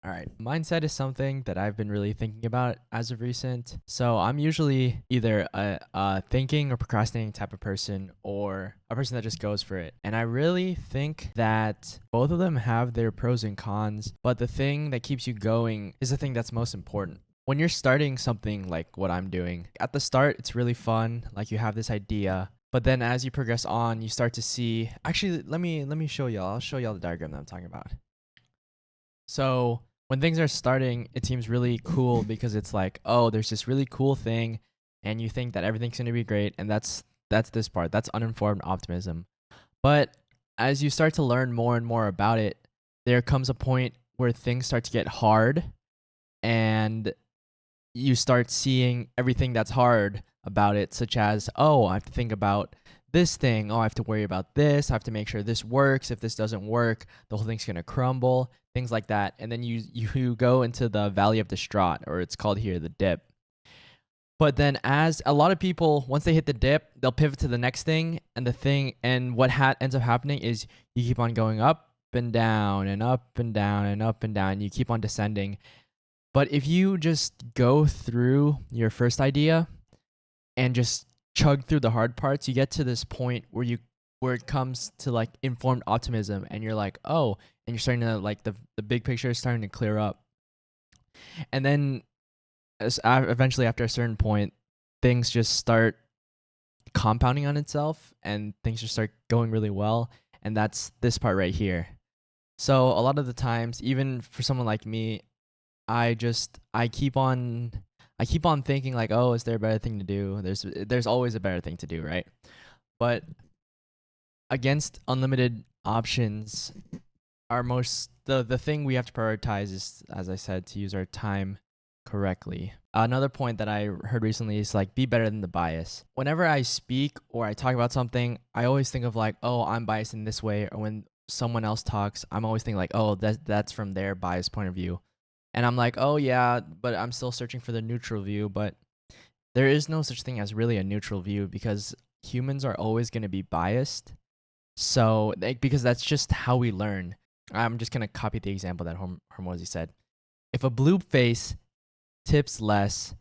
All right. Mindset is something that I've been really thinking about as of recent. So I'm usually either a thinking or procrastinating type of person or a person that just goes for it. And I really think that both of them have their pros and cons, but the thing that keeps you going is the thing that's most important. When you're starting something like what I'm doing, at the start, it's really fun. Like you have this idea, but then as you progress on, you start to see, actually, let me show y'all. I'll show y'all the diagram that I'm talking about. So when things are starting, it seems really cool because it's like, oh, there's this really cool thing, and you think that everything's gonna be great, and that's this part. That's uninformed optimism. But as you start to learn more and more about it, there comes a point where things start to get hard, and you start seeing everything that's hard about it, such as, oh, I have to think about this thing. Oh, I have to worry about this. I have to make sure this works. If this doesn't work, the whole thing's gonna crumble. Things like that. And then you go into the valley of distraught, or it's called here the dip. But then, as a lot of people, once they hit the dip, they'll pivot to the next thing, and the thing, and what ends up happening is you keep on going up and down and up and down and up and down. And you keep on descending. But if you just go through your first idea and just chug through the hard parts, you get to this point where it comes to like informed optimism, and you're like, oh, and you're starting to like the big picture is starting to clear up. And then eventually after a certain point, things just start compounding on itself, and things just start going really well. And that's this part right here. So a lot of the times, even for someone like me, I keep on thinking like, oh, is there a better thing to do? There's always a better thing to do, right? But against unlimited options, the thing we have to prioritize is, as I said, to use our time correctly. Another point that I heard recently is like, be better than the bias. Whenever I speak or I talk about something, I always think of like, oh, I'm biased in this way. Or when someone else talks, I'm always thinking like, oh, that's from their biased point of view. And I'm like, oh yeah, but I'm still searching for the neutral view. But there is no such thing as really a neutral view, because humans are always going to be biased. So because that's just how we learn. I'm just going to copy the example that Hormozy said. If a blue face tips less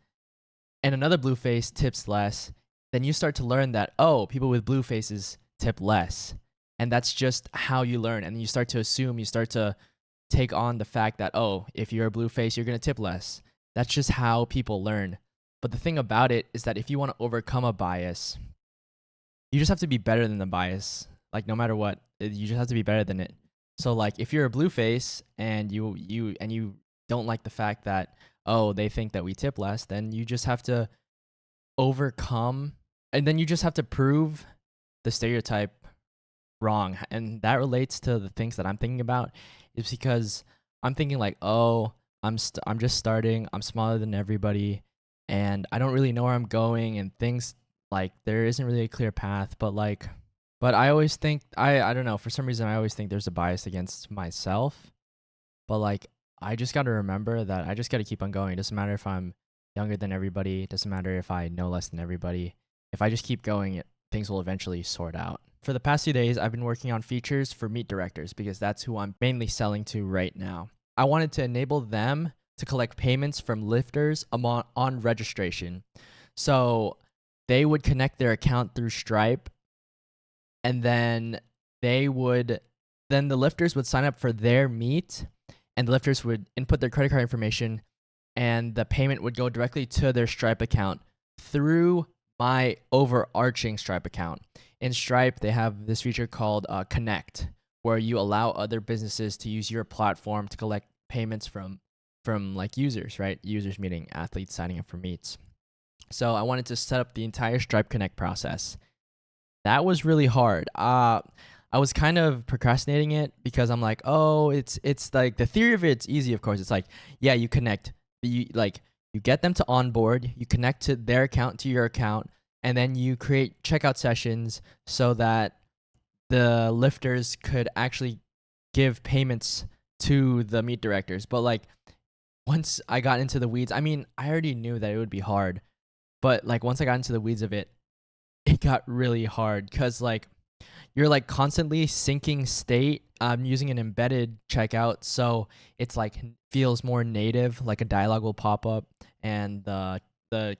and another blue face tips less, then you start to learn that, oh, people with blue faces tip less. And that's just how you learn. And you start to assume, you start to take on the fact that, oh, if you're a blue face, you're going to tip less. That's just how people learn. But the thing about it is that if you want to overcome a bias, you just have to be better than the bias. Like no matter what, you just have to be better than it. So like if you're a blue face and you don't like the fact that, oh, they think that we tip less, then you just have to overcome, and then you just have to prove the stereotype wrong. And that relates to the things that I'm thinking about, is because I'm thinking like, oh, I'm just starting, I'm smaller than everybody, and I don't really know where I'm going, and things like there isn't really a clear path. But I always think, I don't know, for some reason I always think there's a bias against myself. But like I just got to remember that I just got to keep on going. It doesn't matter if I'm younger than everybody, it doesn't matter if I know less than everybody. If I just keep going, things will eventually sort out. For the past few days, I've been working on features for meat directors, because that's who I'm mainly selling to right now. I wanted to enable them to collect payments from lifters on registration. So they would connect their account through Stripe, and then the lifters would sign up for their meat, and the lifters would input their credit card information, and the payment would go directly to their Stripe account through my overarching Stripe account. In Stripe, they have this feature called Connect, where you allow other businesses to use your platform to collect payments from like users, right? Users meaning athletes signing up for meets. So I wanted to set up the entire Stripe Connect process. That was really hard. I was kind of procrastinating it because I'm like, oh, it's like the theory of it's easy, of course. It's like, yeah, you connect. You get them to onboard, you connect to their account to your account, and then you create checkout sessions so that the lifters could actually give payments to the meet directors. But like once I got into the weeds, I mean, I already knew that it would be hard, but like once I got into the weeds of it, it got really hard, because like you're like constantly syncing state. I'm using an embedded checkout, so it's like feels more native. Like a dialog will pop up, and the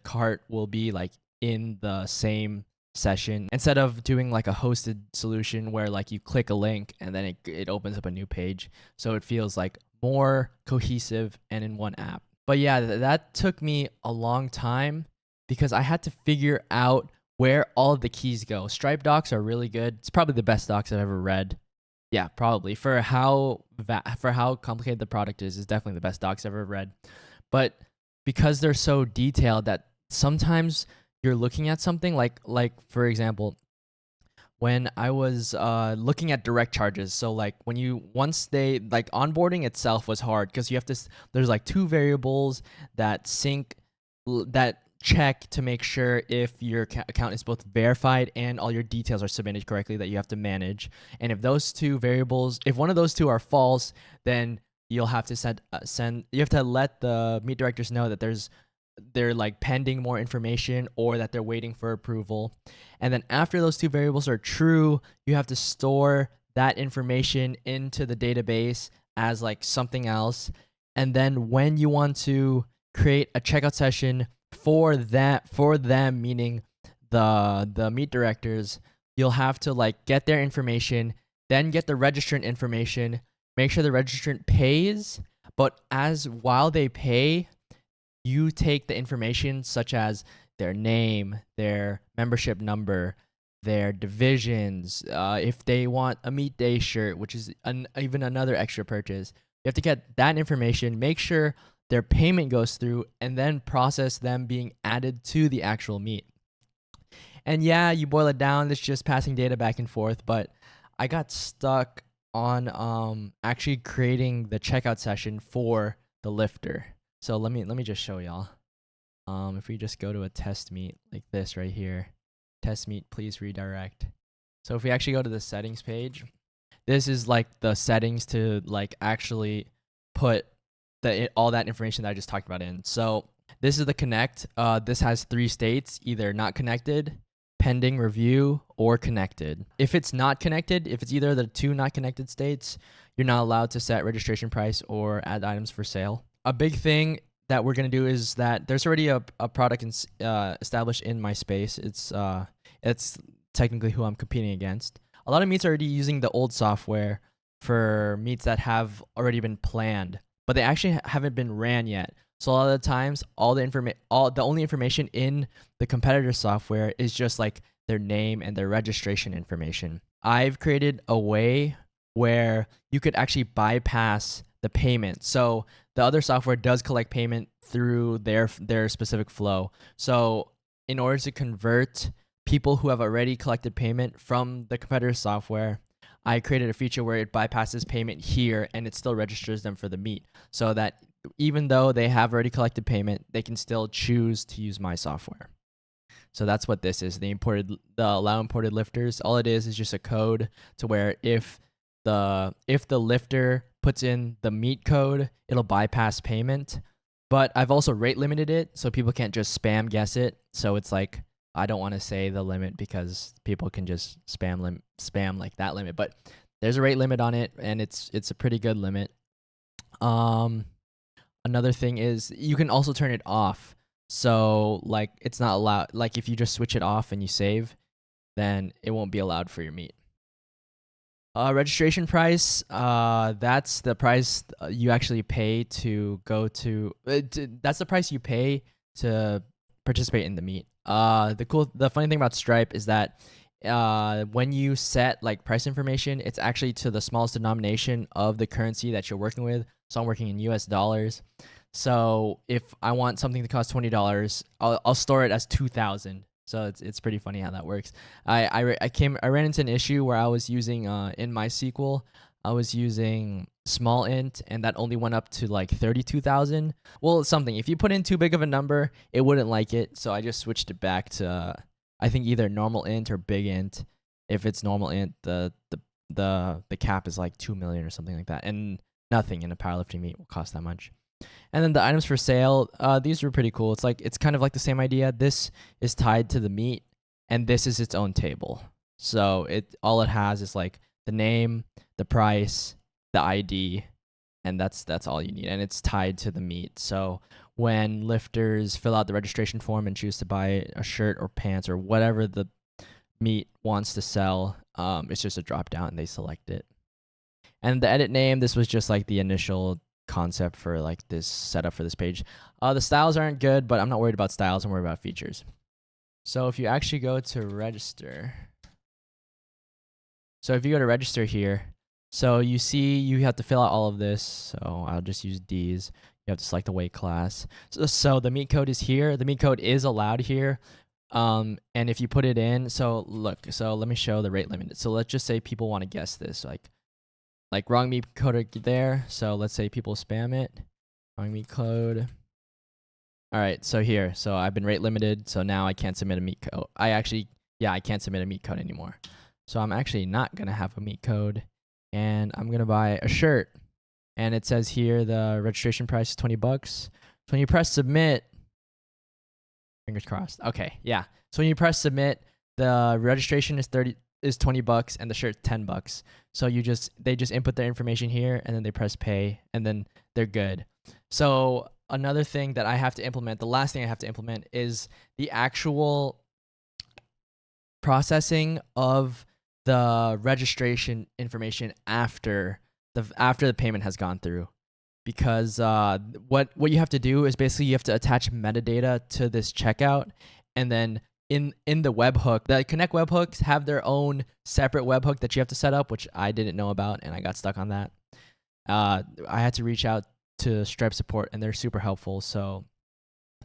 cart will be like in the same session instead of doing like a hosted solution where like you click a link and then it opens up a new page. So it feels like more cohesive and in one app. But yeah, that took me a long time because I had to figure out where all of the keys go. Stripe docs are really good. It's probably the best docs I've ever read. Yeah, probably for how complicated the product is definitely the best docs I've ever read. But because they're so detailed that sometimes you're looking at something like for example, when I was looking at direct charges. So like once they like onboarding itself was hard because you have to there's like two variables that that check to make sure if your account is both verified and all your details are submitted correctly that you have to manage. And if those two variables, if one of those two are false, then you'll have to you have to let the meet directors know that they're like pending more information or that they're waiting for approval. And then after those two variables are true, you have to store that information into the database as like something else. And then when you want to create a checkout session for them, meaning the meet directors, you'll have to like get their information, then get the registrant information, make sure the registrant pays, but while they pay, you take the information such as their name, their membership number, their divisions, if they want a meet day shirt, which is even another extra purchase. You have to get that information, make sure their payment goes through, and then process them being added to the actual meet. And yeah, you boil it down, it's just passing data back and forth, but I got stuck on actually creating the checkout session for the lifter. So let me just show y'all. If we just go to a test meet like this right here, test meet, please redirect. So if we actually go to the settings page, this is like the settings to like actually put all that information that I just talked about in. So this is the connect. This has 3 states, either not connected, pending review, or connected. If it's not connected, if it's either the 2 not connected states, you're not allowed to set registration price or add items for sale. A big thing that we're going to do is that there's already a product established in my space. It's technically who I'm competing against. A lot of meets are already using the old software for meets that have already been planned, but they actually haven't been ran yet. So a lot of the times, the only information in the competitor software is just like their name and their registration information. I've created a way where you could actually bypass the payment. So the other software does collect payment through their specific flow. So in order to convert people who have already collected payment from the competitor software, I created a feature where it bypasses payment here and it still registers them for the meet, so that even though they have already collected payment, they can still choose to use my software. So that's what this is. The allow imported lifters. All it is just a code to where if the lifter puts in the meet code, it'll bypass payment. But I've also rate limited it so people can't just spam guess it. So it's like, I don't want to say the limit because people can just spam like that limit. But there's a rate limit on it, and it's a pretty good limit. Another thing is you can also turn it off. So like it's not allowed. Like if you just switch it off and you save, then it won't be allowed for your meet. Registration price, that's the price you actually pay to go to. That's the price you pay to participate in the meet. The funny thing about Stripe is that when you set like price information, it's actually to the smallest denomination of the currency that you're working with. So I'm working in US dollars. So if I want something to cost $20, I'll store it as 2,000. So it's pretty funny how that works. I ran into an issue where I was using in MySQL, I was using small int, and that only went up to like 32,000. Well, it's something. If you put in too big of a number, it wouldn't like it. So I just switched it back to I think either normal int or big int. If it's normal int, the cap is like 2 million or something like that, and nothing in a powerlifting meet will cost that much. And then the items for sale, these were pretty cool. It's kind of like the same idea. This is tied to the meet, and this is its own table. So all it has is like the name, the price, the ID, and that's all you need. And it's tied to the meet. So when lifters fill out the registration form and choose to buy a shirt or pants or whatever the meet wants to sell, it's just a drop down and they select it. And the edit name, this was just like the initial concept for like this setup for this page. The styles aren't good, but I'm not worried about styles. I'm worried about features. So if you actually go to register, so if you go to register here, so you see you have to fill out all of this. So I'll just use D's. You have to select the weight class. So the meet code is here. The meet code is allowed here. And if you put it in, so look, so let me show the rate limit. So let's just say people want to guess this, like wrong meet code there. So let's say people spam it. Wrong meet code. All right, so here, so I've been rate limited, so now I can't submit a meet code. I can't submit a meet code anymore. So I'm actually not gonna have a meet code, and I'm gonna buy a shirt. And it says here the registration price is $20. So when you press submit, fingers crossed. Okay, yeah. So when you press submit, the registration is $20 and the shirt's $10. So they just input their information here and then they press pay and then they're good. So another thing that I have to implement, the last thing I have to implement is the actual processing of the registration information after the payment has gone through. Because what you have to do is basically you have to attach metadata to this checkout, and then in the webhook, the Connect webhooks have their own separate webhook that you have to set up, which I didn't know about, and I got stuck on that. I had to reach out to Stripe support, and they're super helpful, so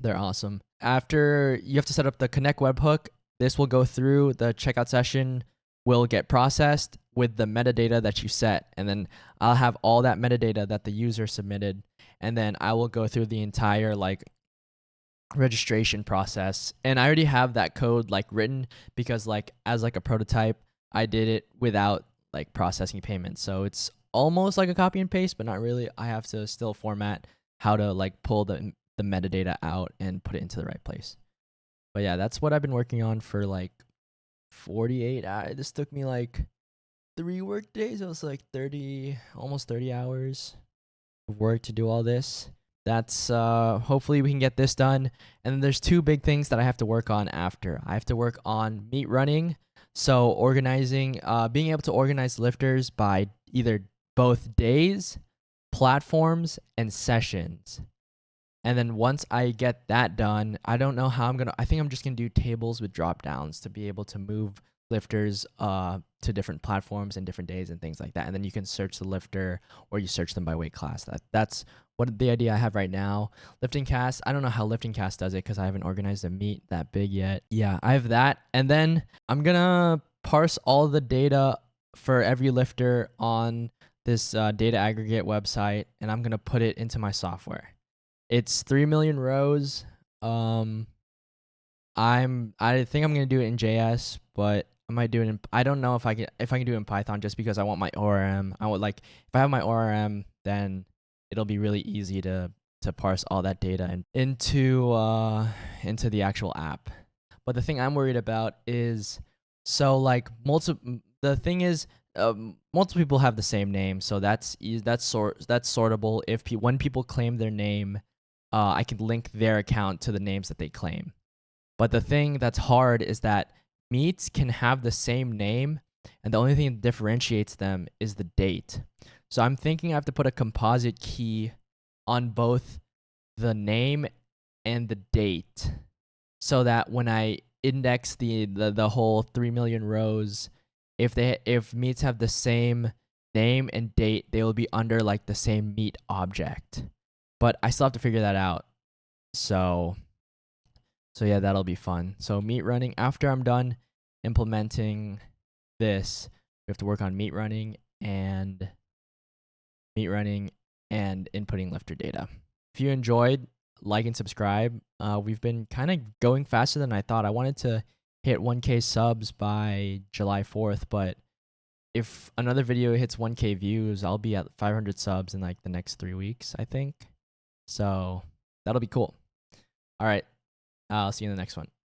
they're awesome. After you have to set up the Connect webhook, this will go through the checkout session, will get processed with the metadata that you set, and then I'll have all that metadata that the user submitted, and then I will go through the entire like registration process. And I already have that code like written because like as like a prototype, I did it without like processing payments. So it's almost like a copy and paste, but not really. I have to still format how to like pull the metadata out and put it into the right place. But yeah, that's what I've been working on for like 48 hours. This took me like 3 work days. It was like almost 30 hours of work to do all this. That's hopefully we can get this done. And then there's 2 big things that I have to work on after. I have to work on meet running. So organizing, being able to organize lifters by either both days, platforms, and sessions. And then once I get that done, I don't know how I think I'm just going to do tables with drop downs to be able to move lifters to different platforms and different days and things like that. And then you can search the lifter or you search them by weight class. That's what the idea I have right now. Lifting Cast, I don't know how Lifting Cast does it because I haven't organized a meet that big yet. Yeah, I have that. And then I'm going to parse all the data for every lifter on this data aggregate website, and I'm going to put it into my software. It's 3 million rows. I think I'm gonna do it in JS, but I might do it in. I don't know if I can do it in Python just because I want my ORM. I would like if I have my ORM, then it'll be really easy to parse all that data into the actual app. But the thing I'm worried about is the thing is multiple people have the same name, so that's sortable. When people claim their name, I can link their account to the names that they claim. But the thing that's hard is that meets can have the same name, and the only thing that differentiates them is the date. So I'm thinking I have to put a composite key on both the name and the date, so that when I index the whole 3 million rows, if meets have the same name and date, they will be under like the same meet object. But I still have to figure that out. So yeah, that'll be fun. So meet running, after I'm done implementing this, we have to work on meet running and inputting lifter data. If you enjoyed, like and subscribe. We've been kind of going faster than I thought. I wanted to hit 1K subs by July 4th, but if another video hits 1K views, I'll be at 500 subs in like the next 3 weeks, I think. So that'll be cool. All right. I'll see you in the next one.